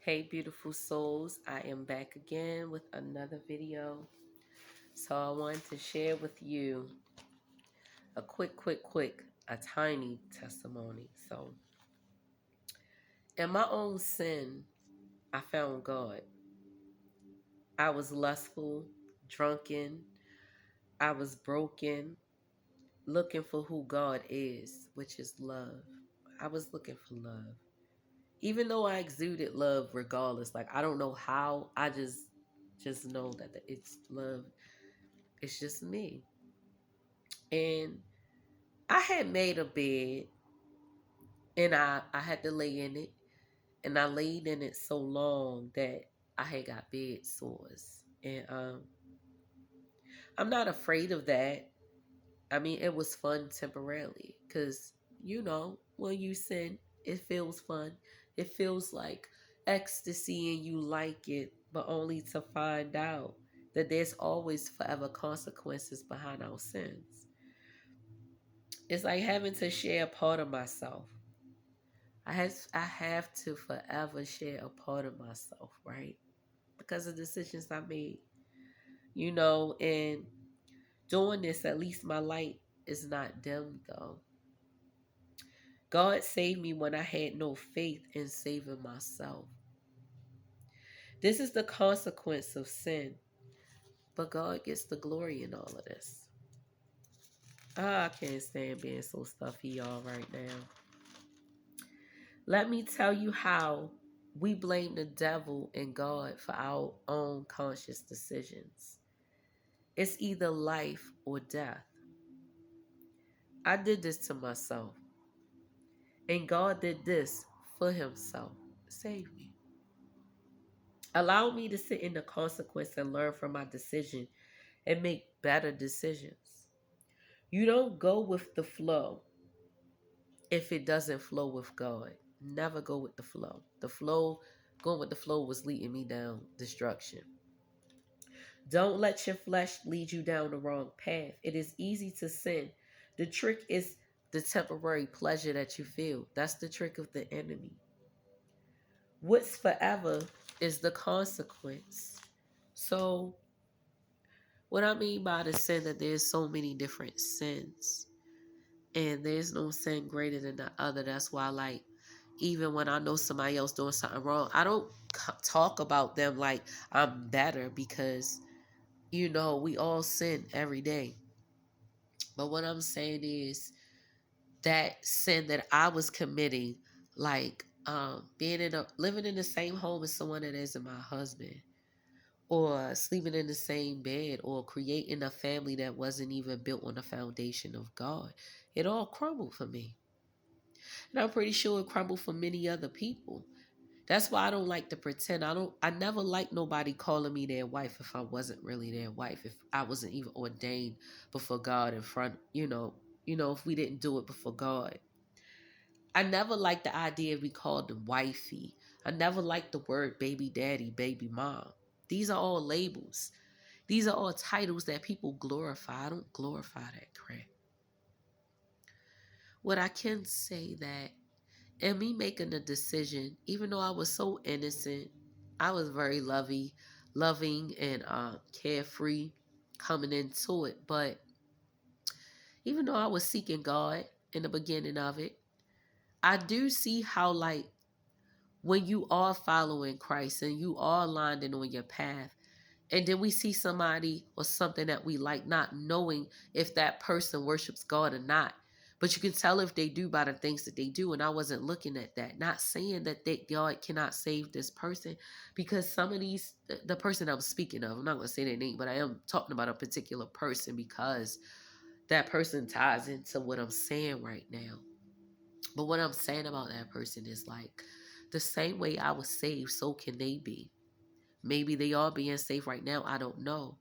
Hey, beautiful souls. I am back again with another video. So I wanted to share with you a a tiny testimony. So in my own sin, I found God. I was lustful, drunken, I was broken, looking for who God is, which is love. I was looking for love. Even though I exuded love regardless, like I don't know how, I just know that it's love. It's just me. And I had made a bed and I had to lay in it. And I laid in it so long that I had got bed sores. And I'm not afraid of that. I mean, it was fun temporarily. Because, when you sin, it feels fun. It feels like ecstasy and you like it, but only to find out that there's always forever consequences behind our sins. It's like having to share a part of myself. I have to forever share a part of myself, right? Because of decisions I made, and doing this, at least my light is not dim though. God saved me when I had no faith in saving myself. This is the consequence of sin, but God gets the glory in all of this. I can't stand being so stuffy, y'all, right now. Let me tell you how we blame the devil and God for our own conscious decisions. It's either life or death. I did this to myself, and God did this for himself. Save me. Allow me to sit in the consequence and learn from my decision and make better decisions. You don't go with the flow if it doesn't flow with God. Never go with the flow. Going with the flow was leading me down destruction. Don't let your flesh lead you down the wrong path. It is easy to sin. The trick is the temporary pleasure that you feel. That's the trick of the enemy. What's forever is the consequence. So, what I mean by the sin, that there's so many different sins, and there's no sin greater than the other. That's why, like, even when I know somebody else doing something wrong, I don't talk about them like I'm better, because we all sin every day. But what I'm saying is that sin that I was committing, like living in the same home as someone that isn't my husband, or sleeping in the same bed, or creating a family that wasn't even built on the foundation of God. It all crumbled for me. And I'm pretty sure it crumbled for many other people. That's why I don't like to pretend. I never liked nobody calling me their wife if I wasn't really their wife, if I wasn't even ordained before God in front, if we didn't do it before God. I never liked the idea of be called the wifey. I never liked the word baby daddy, baby mom. These are all labels. These are all titles that people glorify. I don't glorify that crap. What I can say that, and me making a decision, even though I was so innocent, I was very loving and carefree coming into it. But even though I was seeking God in the beginning of it, I do see how, like, when you are following Christ and you are landing on your path, and then we see somebody or something that we like, not knowing if that person worships God or not. But you can tell if they do by the things that they do. And I wasn't looking at that. Not saying that God cannot save this person, because some of these, the person I'm speaking of, I'm not going to say their name, but I am talking about a particular person because that person ties into what I'm saying right now. But what I'm saying about that person is, like, the same way I was saved, so can they be. Maybe they are being saved right now. I don't know.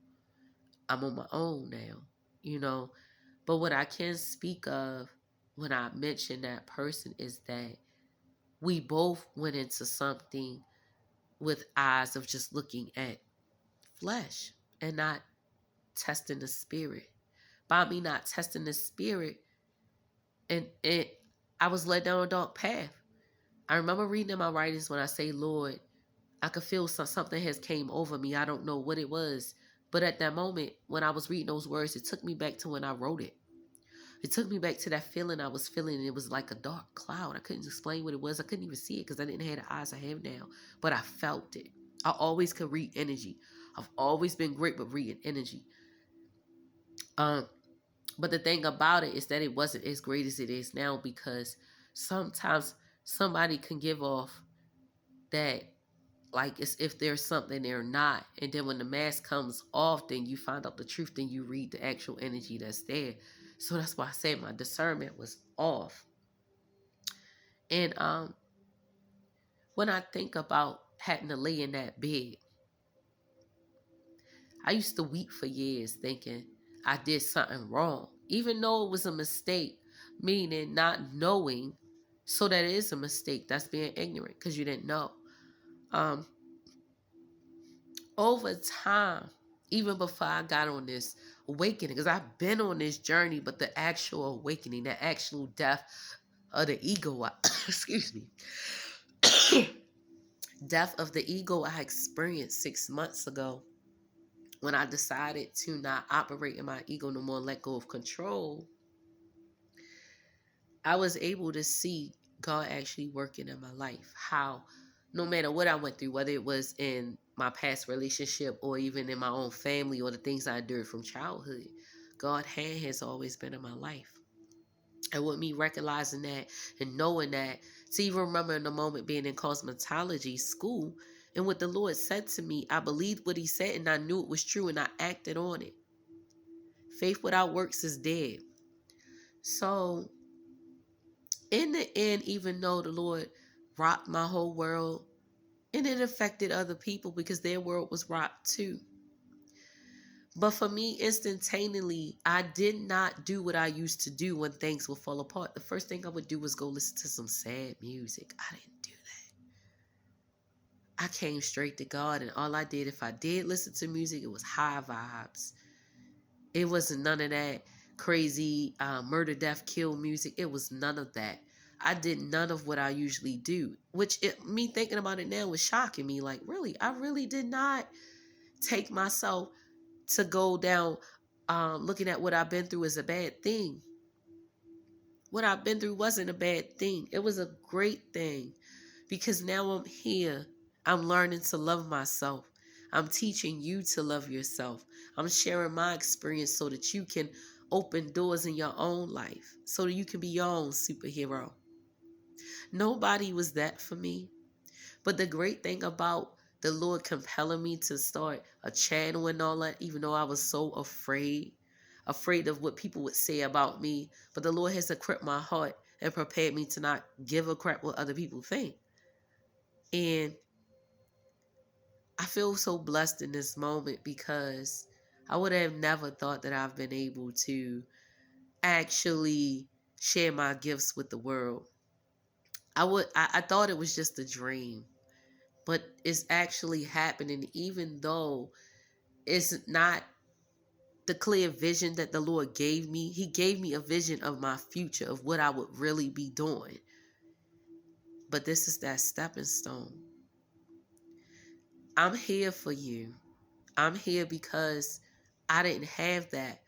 I'm on my own now, you know. But what I can speak of when I mention that person is that we both went into something with eyes of just looking at flesh and not testing the spirit. By me not testing the spirit, and I was led down a dark path. I remember reading in my writings when I say, Lord, I could feel something has came over me. I don't know what it was. But at that moment, when I was reading those words, it took me back to when I wrote it. It took me back to that feeling I was feeling. It was like a dark cloud. I couldn't explain what it was. I couldn't even see it because I didn't have the eyes I have now. But I felt it. I always could read energy. I've always been great with reading energy. But the thing about it is that it wasn't as great as it is now, because sometimes somebody can give off that, like, it's if there's something they're not, and then when the mask comes off, then you find out the truth, then you read the actual energy that's there. So that's why I say my discernment was off. And when I think about having to lay in that bed, I used to weep for years thinking I did something wrong, even though it was a mistake, meaning not knowing. So that is a mistake. That's being ignorant because you didn't know. Um, Over time, even before I got on this awakening, because I've been on this journey, but the actual awakening, the actual death of the ego, excuse me, death of the ego I experienced 6 months ago when I decided to not operate in my ego no more, let go of control. I was able to see God actually working in my life. How no matter what I went through, whether it was in my past relationship or even in my own family or the things I endured from childhood, God's hand has always been in my life. And with me recognizing that and knowing that, to even remember in the moment being in cosmetology school, and what the Lord said to me, I believed what he said and I knew it was true and I acted on it. Faith without works is dead. So in the end, even though the Lord rocked my whole world, and it affected other people because their world was rocked too. But for me, instantaneously, I did not do what I used to do when things would fall apart. The first thing I would do was go listen to some sad music. I didn't do that. I came straight to God, and all I did, if I did listen to music, it was high vibes. It wasn't none of that crazy murder, death, kill music. It was none of that. I did none of what I usually do, which me thinking about it now was shocking me. Like, really, I really did not take myself to go down looking at what I've been through as a bad thing. What I've been through wasn't a bad thing. It was a great thing, because now I'm here. I'm learning to love myself. I'm teaching you to love yourself. I'm sharing my experience so that you can open doors in your own life, so that you can be your own superhero. Nobody was that for me. But the great thing about the Lord compelling me to start a channel and all that, even though I was so afraid of what people would say about me, but the Lord has equipped my heart and prepared me to not give a crap what other people think. And I feel so blessed in this moment, because I would have never thought that I've been able to actually share my gifts with the world. I thought it was just a dream, but it's actually happening, even though it's not the clear vision that the Lord gave me. He gave me a vision of my future, of what I would really be doing. But this is that stepping stone. I'm here for you. I'm here because I didn't have that.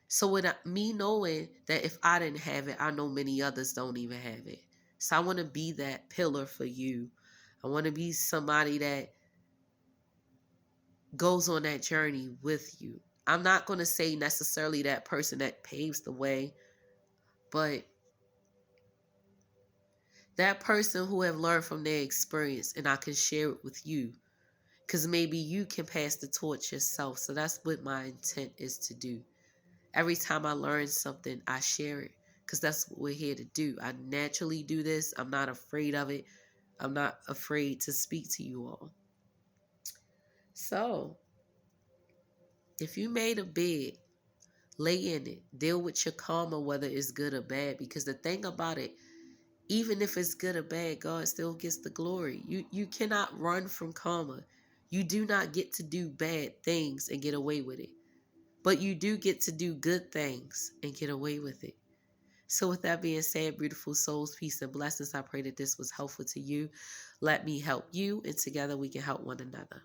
So me knowing that if I didn't have it, I know many others don't even have it. So I want to be that pillar for you. I want to be somebody that goes on that journey with you. I'm not going to say necessarily that person that paves the way, but that person who have learned from their experience, and I can share it with you, because maybe you can pass the torch yourself. So that's what my intent is to do. Every time I learn something, I share it, because that's what we're here to do. I naturally do this. I'm not afraid of it. I'm not afraid to speak to you all. So if you made a bed, lay in it. Deal with your karma, whether it's good or bad, because the thing about it, even if it's good or bad, God still gets the glory. You cannot run from karma. You do not get to do bad things and get away with it. But you do get to do good things and get away with it. So, with that being said, beautiful souls, peace and blessings. I pray that this was helpful to you. Let me help you, and together we can help one another.